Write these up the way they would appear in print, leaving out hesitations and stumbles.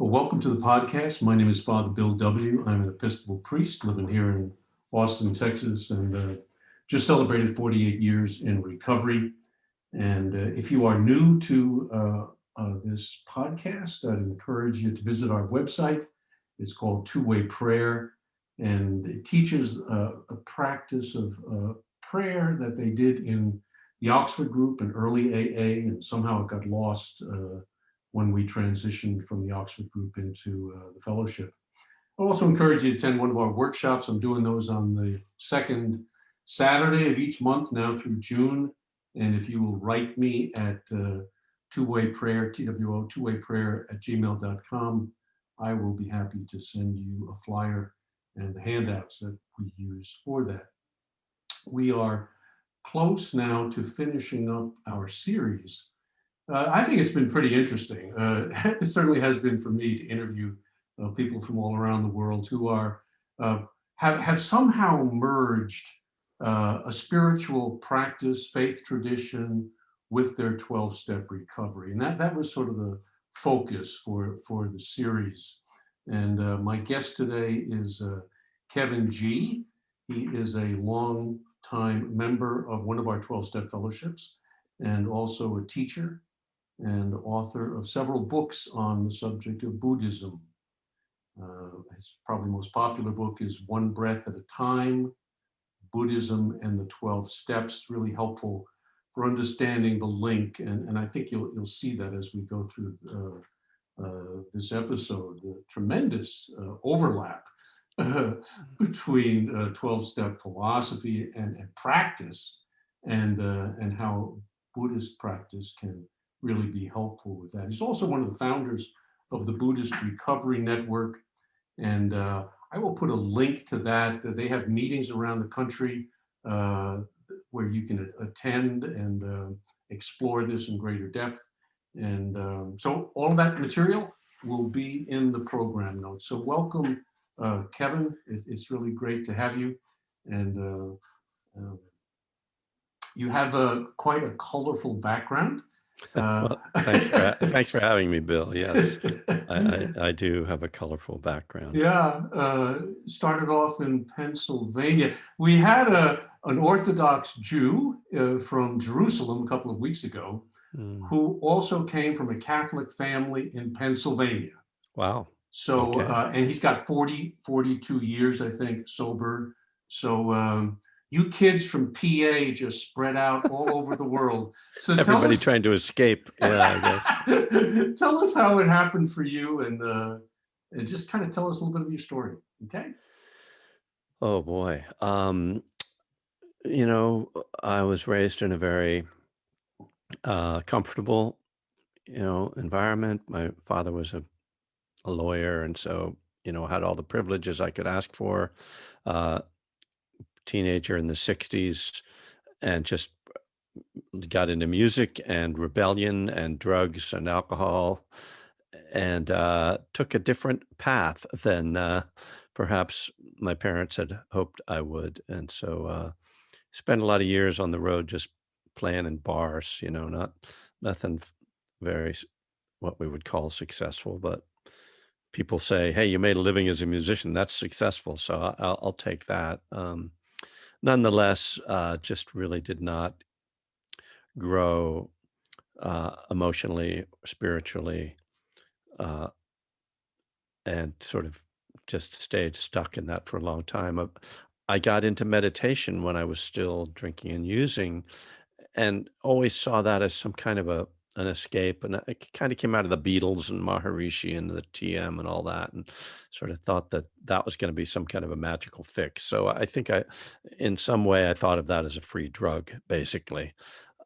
Well, welcome to the podcast. My name is Father Bill W. I'm an Episcopal priest living here in Austin, Texas, and just celebrated 48 years in recovery. And if you are new to this podcast, I'd encourage you to visit our website. It's called Two-Way Prayer, and it teaches a practice of prayer that they did in the Oxford group and early AA, and somehow it got lost when we transitioned from the Oxford group into the fellowship. I also encourage you to attend one of our workshops. I'm doing those on the second Saturday of each month now through June. And if you will write me at two-way prayer, TWO, two-way prayer at gmail.com, I will be happy to send you a flyer and the handouts that we use for that. We are close now to finishing up our series. I think it's been pretty interesting. It certainly has been for me to interview people from all around the world who are have somehow merged a spiritual practice, faith tradition with their 12-step recovery. And that was sort of the focus for the series. And my guest today is Kevin G. He is a long-time member of one of our 12-step fellowships and also a teacher and author of several books on the subject of Buddhism. His probably most popular book is One Breath at a Time, Buddhism and the 12 Steps, really helpful for understanding the link. And I think you'll see that as we go through this episode, the tremendous overlap between 12-step philosophy and practice, and how Buddhist practice can really be helpful with that. He's also one of the founders of the Buddhist Recovery Network, and I will put a link to that. They have meetings around the country where you can attend and explore this in greater depth. And so all that material will be in the program notes. So welcome, Kevin. It's really great to have you. And you have quite a colorful background. Well, thanks for having me, Bill. Yes, I do have a colorful background. Yeah, started off in Pennsylvania. We had an Orthodox Jew from Jerusalem a couple of weeks ago who also came from a Catholic family in Pennsylvania. Wow. So, Okay. and he's got 42 years, I think, sober. So you kids from PA just spread out all over the world. So everybody trying to escape. Yeah, I guess. Tell us how it happened for you, and just kind of tell us a little bit of your story, okay? Oh boy. I was raised in a very comfortable, environment. My father was a lawyer, and so, had all the privileges I could ask for. Teenager in the 60s, and just got into music and rebellion and drugs and alcohol, and took a different path than perhaps my parents had hoped I would. And so spent a lot of years on the road just playing in bars, nothing very what we would call successful, but people say, hey, you made a living as a musician, that's successful. So I'll take that. Nonetheless, just really did not grow emotionally, spiritually, and sort of just stayed stuck in that for a long time. I got into meditation when I was still drinking and using, and always saw that as some kind of an escape. And it kind of came out of the Beatles and Maharishi and the TM and all that, and sort of thought that was going to be some kind of a magical fix. So I think in some way, I thought of that as a free drug, basically.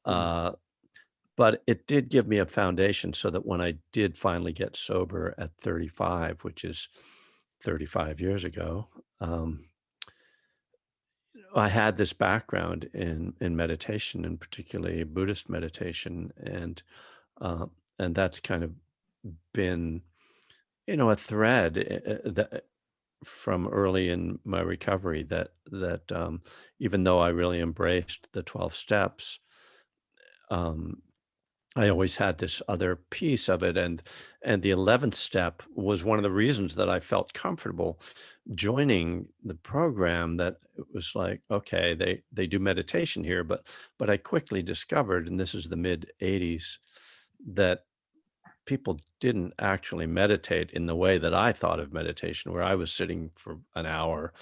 But it did give me a foundation so that when I did finally get sober at 35, which is 35 years ago, I had this background in meditation, and particularly Buddhist meditation, and that's kind of been, a thread that from early in my recovery, that even though I really embraced the 12 steps, I always had this other piece of it, and the 11th step was one of the reasons that I felt comfortable joining the program, that it was like, okay, they do meditation here, but I quickly discovered, and this is the mid 80s, that people didn't actually meditate in the way that I thought of meditation, where I was sitting for an hour,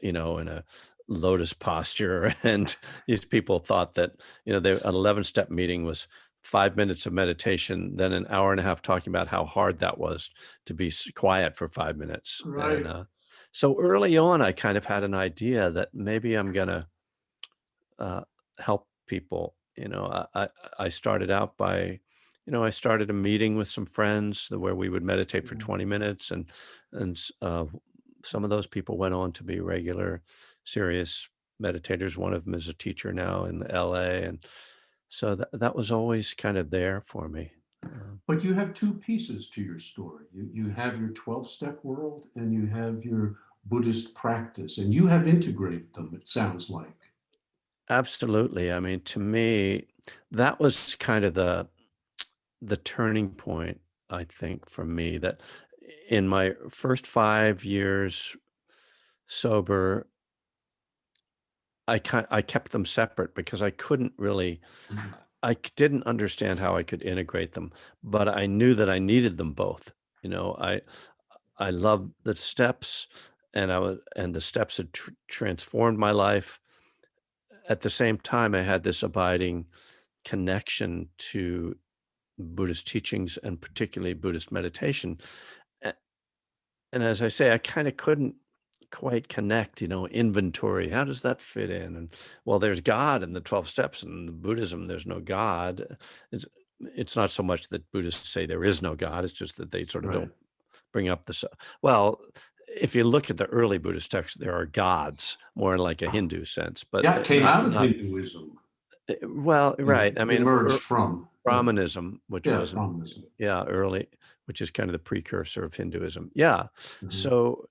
in a lotus posture. And these people thought that, an 11-step meeting was 5 minutes of meditation, then an hour and a half talking about how hard that was to be quiet for 5 minutes. And Right. so early on, I kind of had an idea that maybe I'm going to uh, help people. I started out by, I started a meeting with some friends where we would meditate for Yeah. 20 minutes, and some of those people went on to be regular, serious meditators. One of them is a teacher now in LA, and so that was always kind of there for me. But you have two pieces to your story. You have your 12-step world and you have your Buddhist practice, and you have integrated them, it sounds like. Absolutely. I mean, to me, that was kind of the turning point, I think, for me, that in my first 5 years sober, I kept them separate because I couldn't really didn't understand how I could integrate them, but I knew that I needed them both. You know, I loved the steps, and the steps had transformed my life. At the same time, I had this abiding connection to Buddhist teachings, and particularly Buddhist meditation. A- And as I say, I kind of couldn't quite connect, inventory. How does that fit in? And well, there's God in the 12 steps, and in Buddhism, there's no God. It's it's not so much that Buddhists say there is no God, it's just that they sort of Right. don't bring up well, if you look at the early Buddhist texts, there are gods, more in like a Hindu sense, but Yeah, it came not out of not Hinduism. well, right. I mean, Emerged from. Yeah. Brahmanism, which Yeah, was Brahmanism. yeah, early, which is kind of the precursor of Hinduism. Yeah. Mhm. So,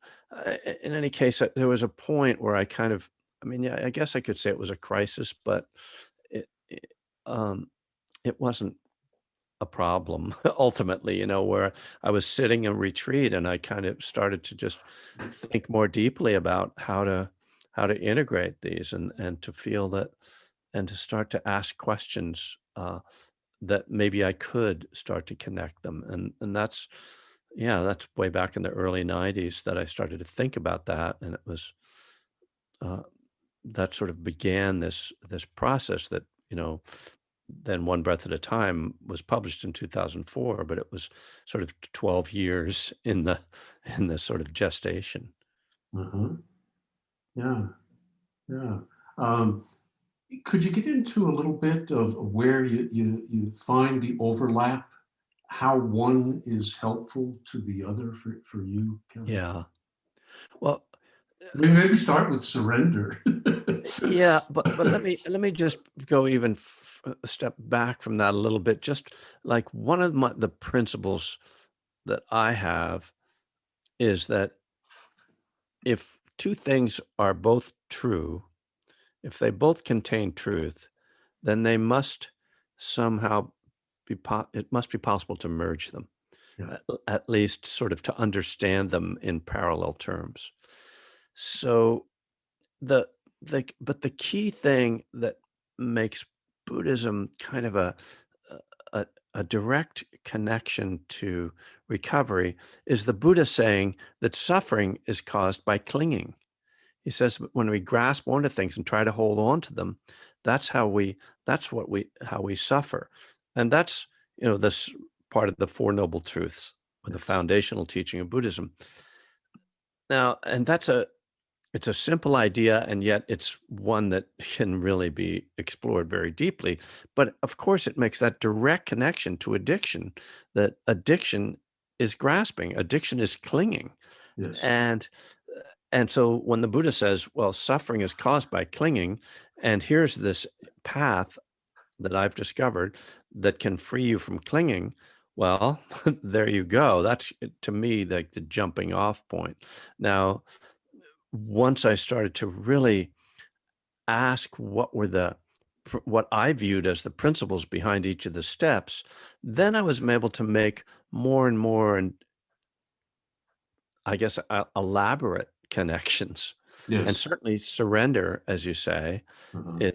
in any case, there was a point where I kind of, I mean, yeah, I guess I could say it was a crisis, but it, um, it wasn't a problem ultimately, where I was sitting in retreat and I kind of started to just think more deeply about how to integrate these, and to feel that, and to start to ask questions, that maybe I could start to connect them. And that's, yeah, that's way back in the early 90s that I started to think about that. And it was, uh, that sort of began this process that, then One Breath at a Time was published in 2004, but it was sort of 12 years in the sort of gestation. Uh-huh. Yeah, yeah. Um, could you get into a little bit of where you find the overlap, how one is helpful to the other for you, Kevin? Yeah. Well, Maybe start with surrender. yeah, but let me just go even a step back from that a little bit. Just like one of the principles that I have is that if two things are both true, if they both contain truth, then they must somehow it must be possible to merge them, Yeah. at least sort of to understand them in parallel terms. So the but the key thing that makes Buddhism kind of a a direct connection to recovery is the Buddha saying that suffering is caused by clinging. He says when we grasp onto things and try to hold on to them, that's how we how we suffer. And that's, this part of the Four Noble Truths, or the Yes. foundational teaching of Buddhism. Now, and it's a simple idea, and yet it's one that can really be explored very deeply. But of course, it makes that direct connection to addiction, that addiction is grasping, addiction is clinging. Yes. And and so when the Buddha says, well, suffering is caused by clinging, and here's this path that I've discovered that can free you from clinging, well, there you go. That's, to me, like the jumping off point. Now, once I started to really ask what were the what I viewed as the principles behind each of the steps, then I was able to make more and more, and I guess elaborate connections. And Yes. certainly surrender, as you say, Uh-huh.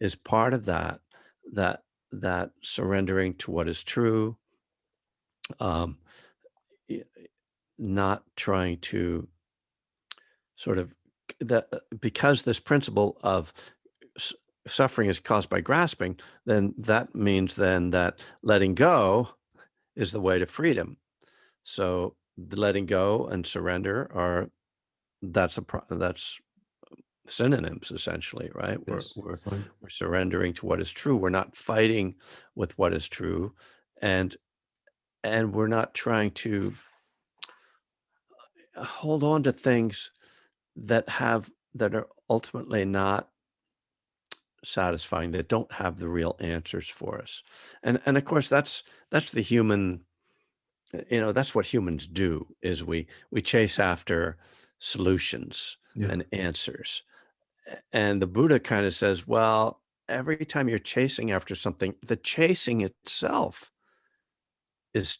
is part of that, that that surrendering to what is true, um, y- not trying to sort of that because this principle of s- suffering is caused by grasping, then that means then that letting go is the way to freedom. So the letting go and surrender are that's synonyms essentially, right? We're Yes. we're Right. we're surrendering to what is true. We're not fighting with what is true, and we're not trying to hold on to things that are ultimately not satisfying, that don't have the real answers for us. And of course that's the human, that's what humans do, is we chase after solutions Yeah. and answers. And the Buddha kind of says, well, every time you're chasing after something, the chasing itself is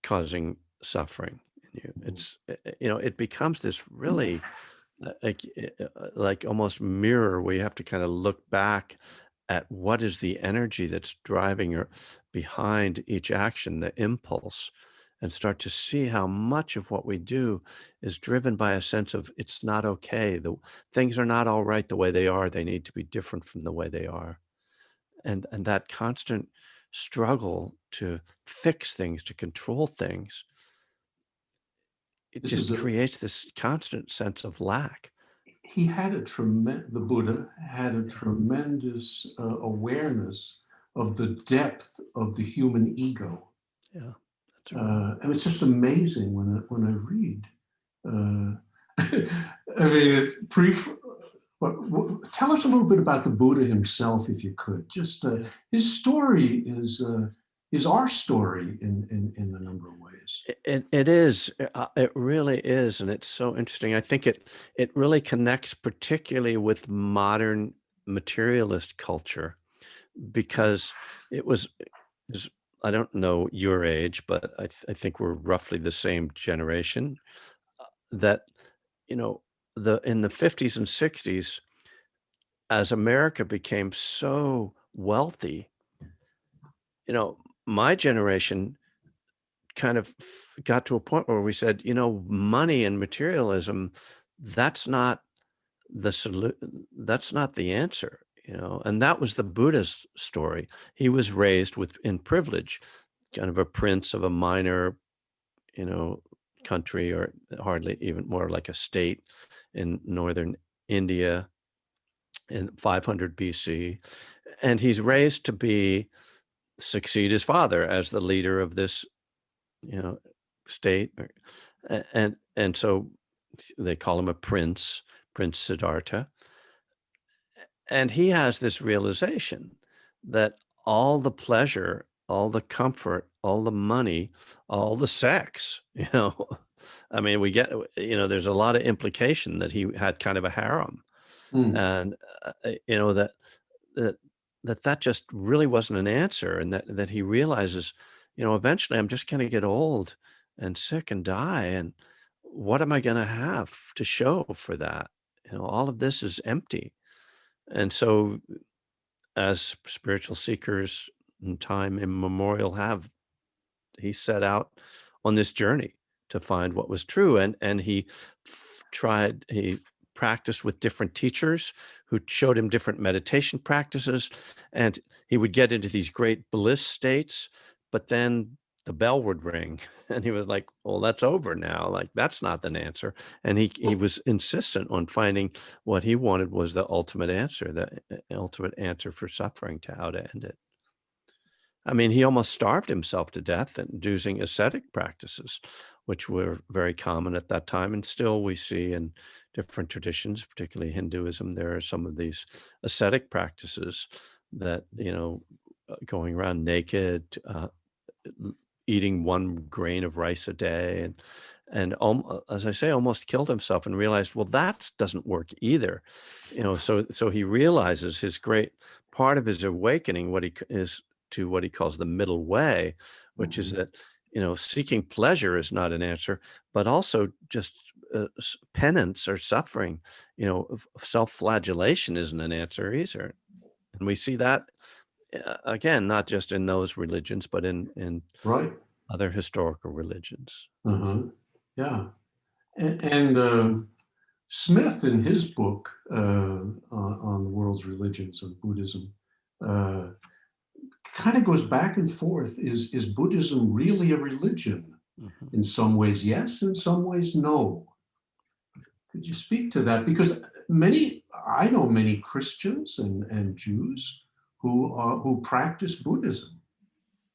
causing suffering in you. Mhm. It becomes this really like almost mirror where you have to kind of look back at what is the energy that's driving or behind each action, the impulse, and start to see how much of what we do is driven by a sense of it's not okay. The things are not all right the way they are. They need to be different from the way they are. And that constant struggle to fix things, to control things, it This is just a creates this constant sense of lack. he had a tremendous the Buddha had a tremendous awareness of the depth of the human ego. Yeah, that's right. And it's just amazing when I read. I mean, it's pre. Tell us a little bit about the Buddha himself, if you could. Just Yeah. his story is our story in a number of ways. It is, it really is, and it's so interesting. I think it really connects particularly with modern materialist culture because it was is I don't know your age, but I think we're roughly the same generation, that, you know, the in the 50s and 60s, as America became so wealthy, my generation kind of got to a point where we said, money and materialism, that's not that's not the answer, and that was the Buddha's story. He was raised in privilege, kind of a prince of a minor, you know, country, or hardly even more like a state in northern India in 500 BC. And he's raised to succeed his father as the leader of this, you know, state, and so they call him a prince, Prince Siddhartha, and he has this realization that all the pleasure, all the comfort, all the money, all the sex, I mean, there's a lot of implication that he had kind of a harem, Mm. and that that that just really wasn't an answer, and that he realizes, eventually I'm just going to get old and sick and die, and what am I going to have to show for that? All of this is empty. And so, as spiritual seekers in time immemorial have, he set out on this journey to find what was true, and he practiced with different teachers who showed him different meditation practices, and he would get into these great bliss states, but then the bell would ring and he was like, well, that's over now, like that's not an answer. And he was insistent on finding what he wanted was the ultimate answer, the ultimate answer for suffering, to how to end it. I mean, he almost starved himself to death and using ascetic practices, which were very common at that time. And still we see in different traditions, particularly Hinduism, there are some of these ascetic practices that, going around naked, eating one grain of rice a day, and as I say, almost killed himself and realized, well, that doesn't work either. So he realizes his great part of his awakening, is to what he calls the middle way, which is Mhm. that, seeking pleasure is not an answer, but also just penance or suffering, self-flagellation isn't an answer either. And we see that again, not just in those religions, but in Right. other historical religions. Uh-huh. Yeah. And Smith, in his book on the world's religions and Buddhism, uh, kind of goes back and forth. Is Buddhism really a religion? Mhm. In some ways, yes. In some ways, no. Could you speak to that? Because I know many Christians and Jews who practice Buddhism,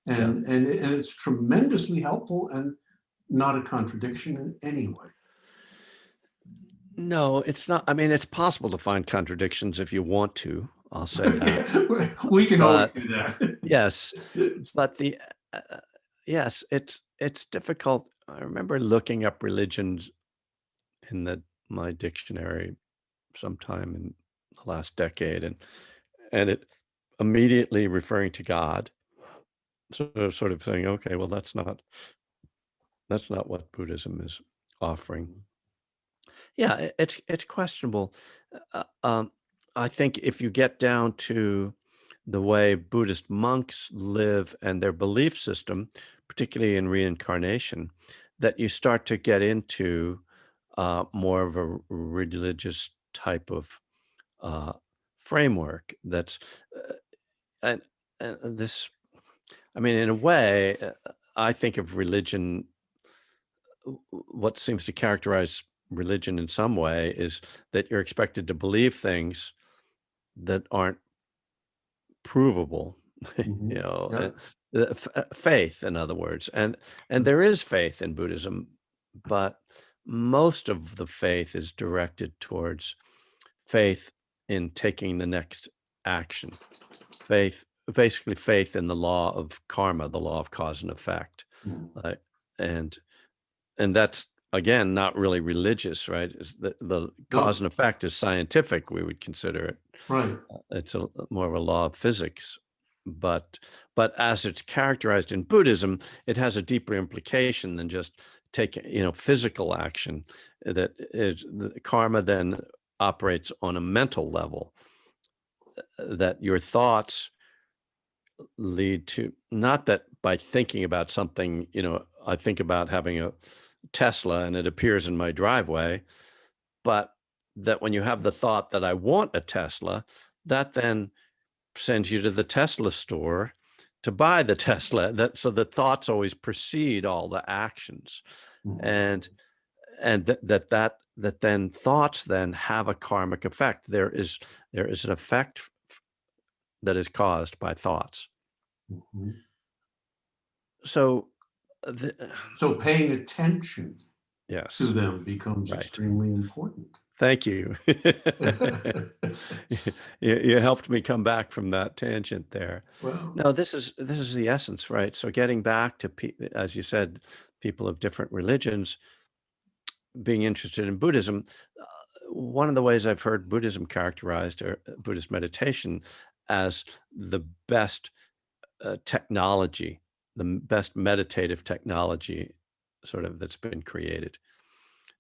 Yeah. and it's tremendously helpful and not a contradiction in any way. No, it's not. I mean, it's possible to find contradictions if you want to. I'll say that. Okay, we can always But do that. yes, but yes, it's difficult. I remember looking up religions in my dictionary sometime in the last decade, and it immediately referring to God. So sort of saying, okay, well, that's not what Buddhism is offering. Yeah, it's questionable. I think if you get down to the way Buddhist monks live and their belief system, particularly in reincarnation, that you start to get into more of a religious type of uh, framework. That's uh, and, and this. I mean, in a way, I think of religion. What seems to characterize religion in some way is that you're expected to believe things that aren't provable, Mhm. Yeah. faith, in other words, and there is faith in Buddhism, but most of the faith is directed towards faith in taking the next action. Faith, basically faith in the law of karma, the law of cause and effect, Mhm. uh, and and that's, again, not really religious, right? Is the cause No, and effect is scientific, we would consider it. right. It's more of a law of physics, but as it's characterized in Buddhism, it has a deeper implication than just taking, physical action. That is, the karma then operates on a mental level, that your thoughts lead to, not that by thinking about something, I think about having a Tesla and it appears in my driveway, but that when you have the thought that I want a Tesla, that then sends you to the Tesla store to buy the Tesla. So the thoughts always precede all the actions. Mhm. And that then thoughts then have a karmic effect. There is an effect that is caused by thoughts. Mhm. So the, So paying attention to yes, them becomes right. extremely important. Thank you. You helped me come back from that tangent there. Well, No, this is the essence, right? So getting back to, as you said, people of different religions being interested in Buddhism, uh, one of the ways I've heard Buddhism characterized, or Buddhist meditation, as the best technology, best meditative technology, sort of, that's been created.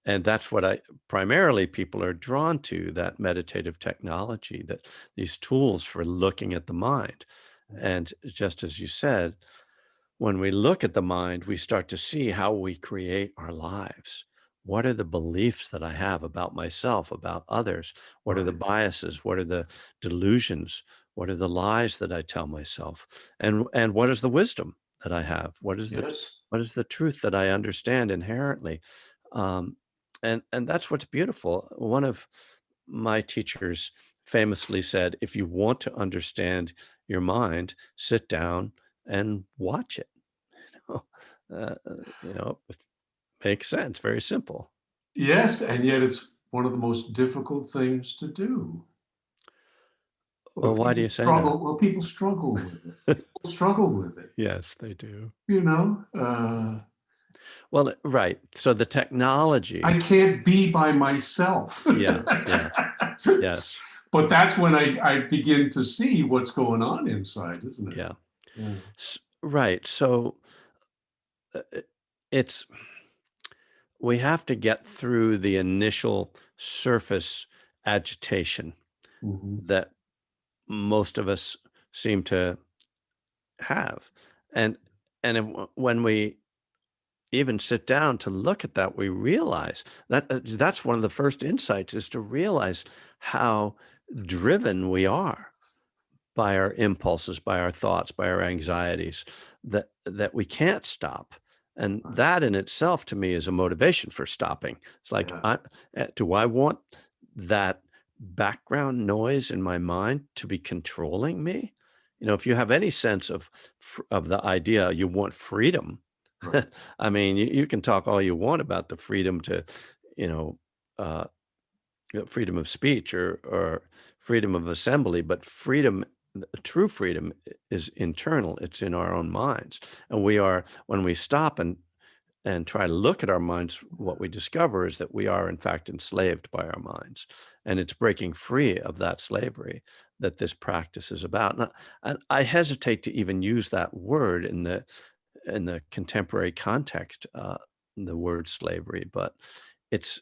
And that's what primarily people are drawn to, that meditative technology, that these tools for looking at the mind. And just as you said, when we look at the mind, we start to see how we create our lives. What are the beliefs that I have about myself, about others? What are the right. biases? What are the delusions? What are the lies that I tell myself? And what is the wisdom that I have? Yes. What is the truth that I understand inherently? Um, and that's what's beautiful. One of my teachers famously said, if you want to understand your mind, sit down and watch it. Oh, it makes sense, very simple. Yes, and yet it's one of the most difficult things to do. Well, why do you say that? People struggle with it. People struggle with it, Yes, they do. you know? Well, right. So the I technology, can't be by myself. yeah, yeah, yes, But that's when I begin to see what's going on inside, isn't it? yeah, Yeah. right. So uh, it's we have to get through the initial surface agitation Mhm. that most of us seem to have, and when we even sit down to look at that, we realize that that's one of the first insights is to realize how driven we are by our impulses, by our thoughts, by our anxieties, that we can't stop. And Right. that in itself to me is a motivation for stopping. It's like, Yeah. do I want that background noise in my mind to be controlling me? You know, if you have any sense of the idea you want freedom, Right. I mean, you can talk all you want about the freedom to, you know, uh, freedom of speech or freedom of assembly, but freedom, true freedom is internal. It's in our own minds. And we are, when we stop and try to look at our minds, what we discover is that we are in fact enslaved by our minds. And it's breaking free of that slavery that this practice is about. And I hesitate to even use that word in the contemporary context, the word slavery, but it's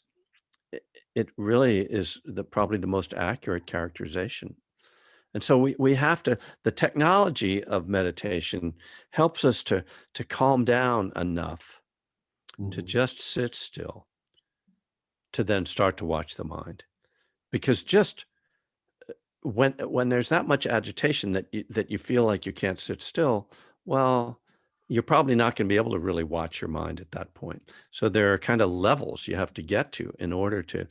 it it really is probably the most accurate characterization. And so we have to the technology of meditation helps us to calm down enough to Mhm. just sit still, to then start to watch the mind. Because just when there's that much agitation that you feel like you can't sit still, well, you're probably not gonna be able to really watch your mind at that point. So there are kind of levels you have to get to in order to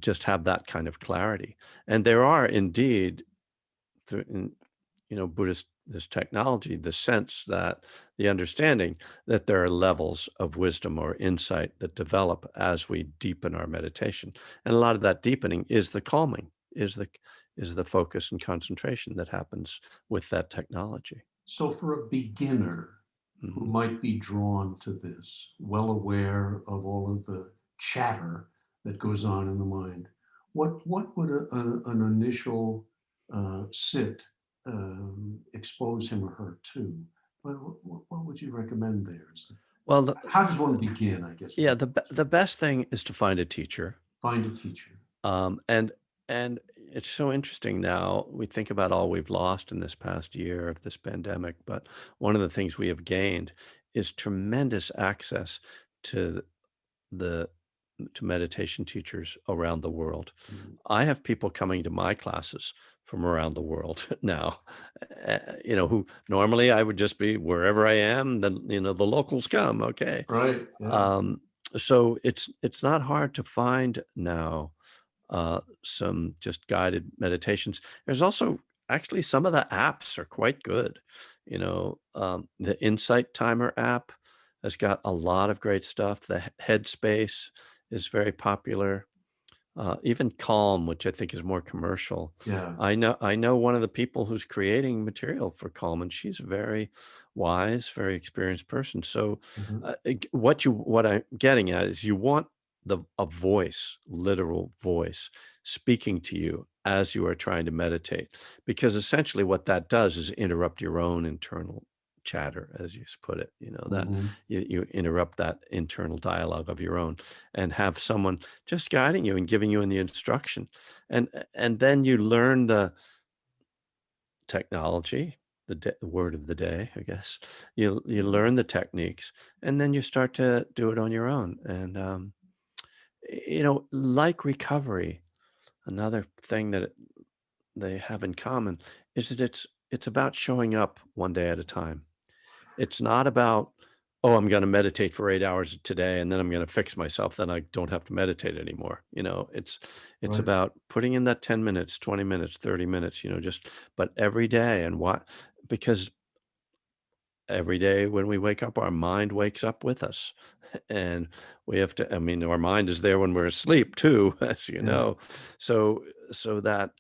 just have that kind of clarity. And there are indeed, in, Buddhist this technology, the sense that the understanding that there are levels of wisdom or insight that develop as we deepen our meditation. And a lot of that deepening is the calming, is the focus and concentration that happens with that technology. So for a beginner who Mhm. might be drawn to this, well aware of all of the chatter that goes on in the mind, what would an initial sit expose him or her to? What would you recommend there? Well, How does one begin, I guess? yeah, the best thing is to find a teacher. Find a teacher. And it's so interesting now. We think about all we've lost in this past year of this pandemic, but one of the things we have gained is tremendous access to the to meditation teachers around the world. Mhm. I have people coming to my classes from around the world now, who normally I would just be wherever I am, then, the locals come, okay. Right. Yeah. Um, so it's not hard to find now some just guided meditations. There's also actually some of the apps are quite good. The Insight Timer app has got a lot of great stuff. The Headspace is very popular. Even Calm, which I think is more commercial. Yeah. I know one of the people who's creating material for Calm, and she's a very wise, very experienced person. So, Mhm. what I'm getting at is you want a voice, literal voice, speaking to you as you are trying to meditate, because essentially what that does is interrupt your own internal chatter, as you put it. That Mhm. you interrupt that internal dialogue of your own, and have someone just guiding you and giving you the instruction. And then you learn the technology, the word of the day, I guess. You learn the techniques, and then you start to do it on your own. And like recovery, another thing that they have in common is that it's about showing up one day at a time. It's not about, "Oh, I'm gonna meditate for 8 hours today, and then I'm gonna fix myself, then I don't have to meditate anymore." It's Right. about putting in that 10 minutes, 20 minutes, 30 minutes, just but every day. And what because every day when we wake up, our mind wakes up with us, and we have to, I mean, our mind is there when we're asleep too, as you Yeah. know. So that,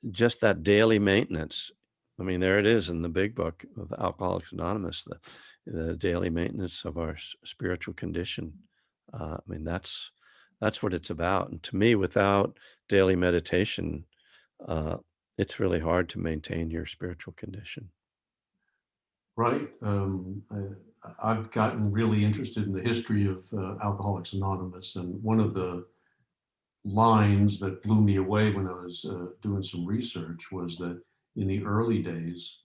just that daily maintenance I mean, there it is in the big book of Alcoholics Anonymous, the daily maintenance of our spiritual condition. I mean, that's what it's about. And to me, without daily meditation, uh, it's really hard to maintain your spiritual condition. Right. I've gotten really interested in the history of Alcoholics Anonymous, and one of the lines that blew me away when I was doing some research was that in the early days,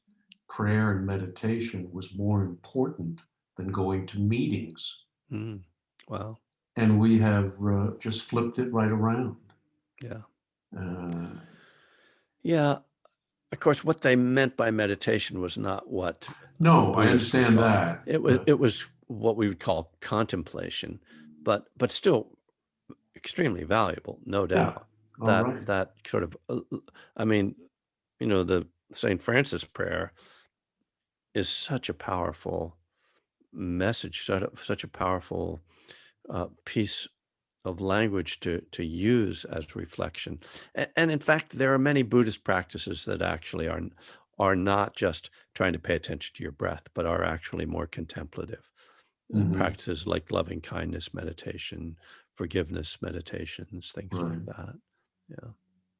prayer and meditation was more important than going to meetings. Mm. Wow. And we have just flipped it right around. Yeah. Uh, Yeah. Of course, what they meant by meditation was not what the no, I Buddhists would understand call that. it. But It was what we would call contemplation, but still extremely valuable, no yeah, doubt. all right. That sort of, I mean, the St. Francis prayer is such a powerful message, such a powerful piece of language to use as reflection. And in fact, there are many Buddhist practices that actually are not just trying to pay attention to your breath, but are actually more contemplative. Hmm. Practices like loving kindness meditation, forgiveness meditations, things like Right. that. Yeah.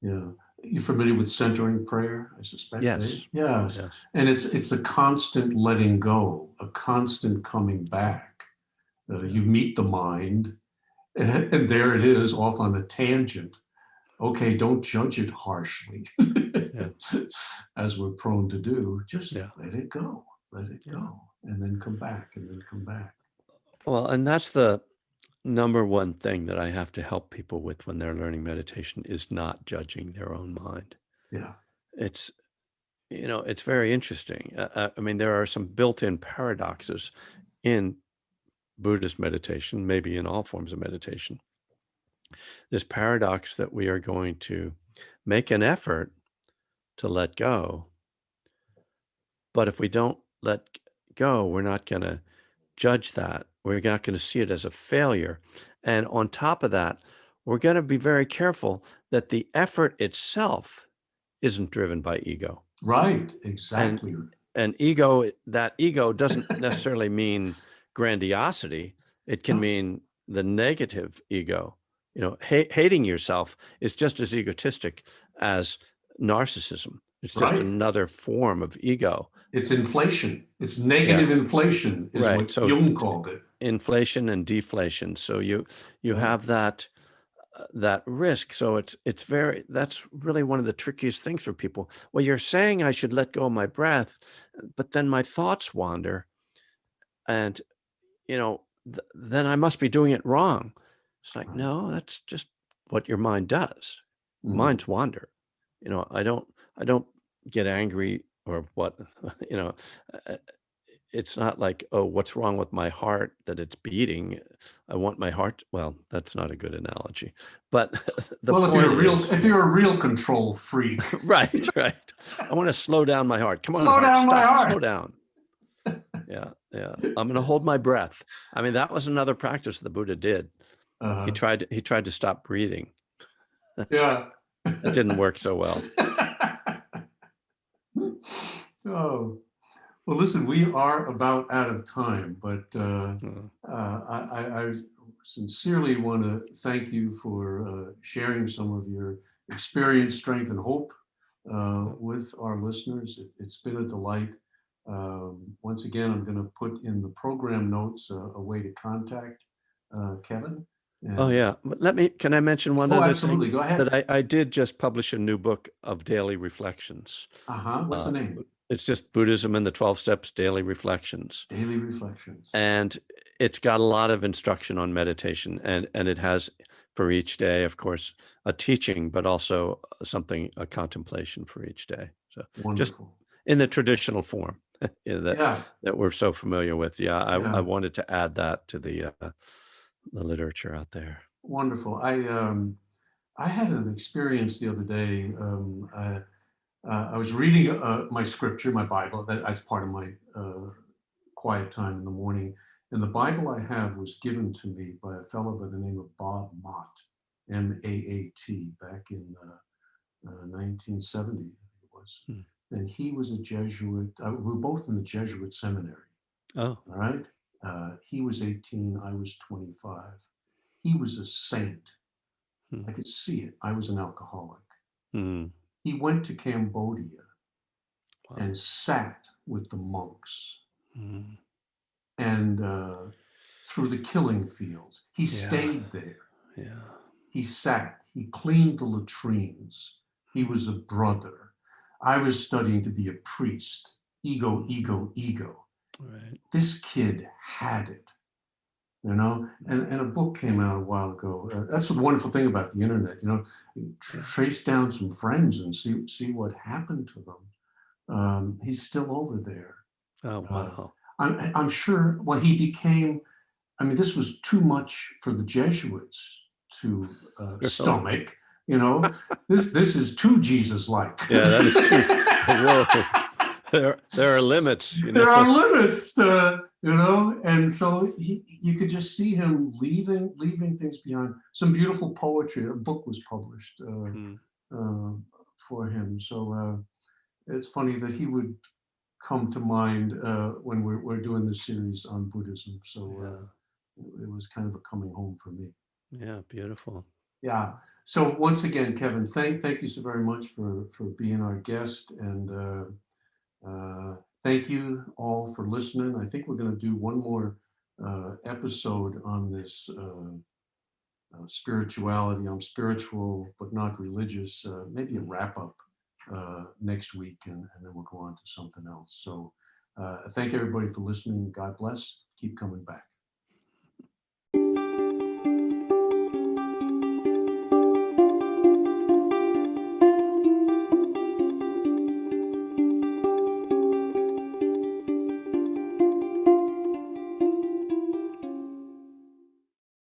Yeah. You're familiar with centering prayer, I suspect, eh? Yes. Yes. Yes. And it's a constant letting go, a constant coming back. Yeah. You meet the mind, and there it is off on a tangent. Okay, don't judge it harshly, Yeah. as we're prone to do. Just Yeah. let it Yeah. go, and then come back, and then come back. Well, and that's the number one thing that I have to help people with when they're learning meditation is not judging their own mind. Yeah. It's, it's very interesting. I mean, there are some built-in paradoxes in Buddhist meditation, maybe in all forms of meditation. This paradox that we are going to make an effort to let go, but if we don't let go, we're not going to judge that. We're not going to see it as a failure. And on top of that, we're going to be very careful that the effort itself isn't driven by ego. Right. And Exactly. that ego doesn't necessarily mean grandiosity. It can No. mean the negative ego. Hating yourself is just as egotistic as narcissism. It's just Right. another form of ego. It's inflation. It's Yeah, negative inflation, is right. what So Jung called it. inflation and deflation. So you Yeah. have that risk. So that's really one of the trickiest things for people. Well, you're saying I should let go of my breath, but then my thoughts wander, and then I must be doing it wrong. It's like, Right. no, that's just what your mind does. Mhm. Minds wander. I don't get angry or what, you know, uh, it's not like, oh, what's wrong with my heart that it's beating? I want my heart. Well, that's not a good analogy, but the Well, point is, if you're a real control freak, right, right. I want to slow down my heart. Come on, slow heart, down my stop, slow heart. down. Yeah, yeah. I'm going to hold Yes. my breath. I mean, that was another practice the Buddha did. He Uh-huh. tried to stop breathing. Yeah. That didn't work so well. Oh, well, listen, we are about out of time, but Mm. I sincerely want to thank you for sharing some of your experience, strength, and hope with our listeners. It's been a delight. Once again, I'm going to put in the program notes a way to contact Kevin. Oh And yeah. But can I mention one oh, other thing? absolutely. Go ahead. That I did just publish a new book of daily reflections. Uh-huh. What's the Uh, name? it's just Buddhism and the 12 Steps Daily Reflections. Daily Reflections. And it's got a lot of instruction on meditation, and it has for each day, of course, a teaching, but also a contemplation for each day. So just Wonderful. in the traditional form Yeah. that we're so familiar with. Yeah, I Yeah. wanted to add that to the literature out there. Wonderful. I had an experience the other day. I was reading my scripture, my Bible. That's part of my quiet time in the morning. And the Bible I have was given to me by a fellow by the name of Bob Mott, Maat, back in 1970, I think it was. Hmm. and he was a Jesuit. We were both in the Jesuit seminary. Oh. All right. He was 18. I was 25. He was a saint. Hmm. I could see it. I was an alcoholic. Hmm. He went to Cambodia Wow. and sat with the monks Hmm. and through the killing fields. He Yeah. stayed there. Yeah. He sat. He cleaned the latrines. He was a brother. I was studying to be a priest. Ego, ego, ego. Right. This kid had it. You know, and a book came out a while ago. That's the wonderful thing about the internet. You know, trace down some friends and see what happened to them. He's still over there. Oh, wow. I'm sure. Well, he became. I mean, this was too much for the Jesuits to Really? stomach. You know, this is too Jesus-like. Yeah, that is too. Whoa. There are limits, you There are know. limits, you know, and so you could just see him leaving things behind. Some beautiful poetry. A book was published Hmm. uh, for him. So it's funny that he would come to mind when we're doing this series on Buddhism. So Yeah. it was kind of a coming home for me. Yeah. Beautiful. Yeah. So once again, Kevin, thank you so very much for being our guest, and thank you all for listening. I think we're going to do one more episode on this spirituality. I'm spiritual but not religious. Maybe a wrap up next week, and then we'll go on to something else. So thank everybody for listening. God bless. Keep coming back.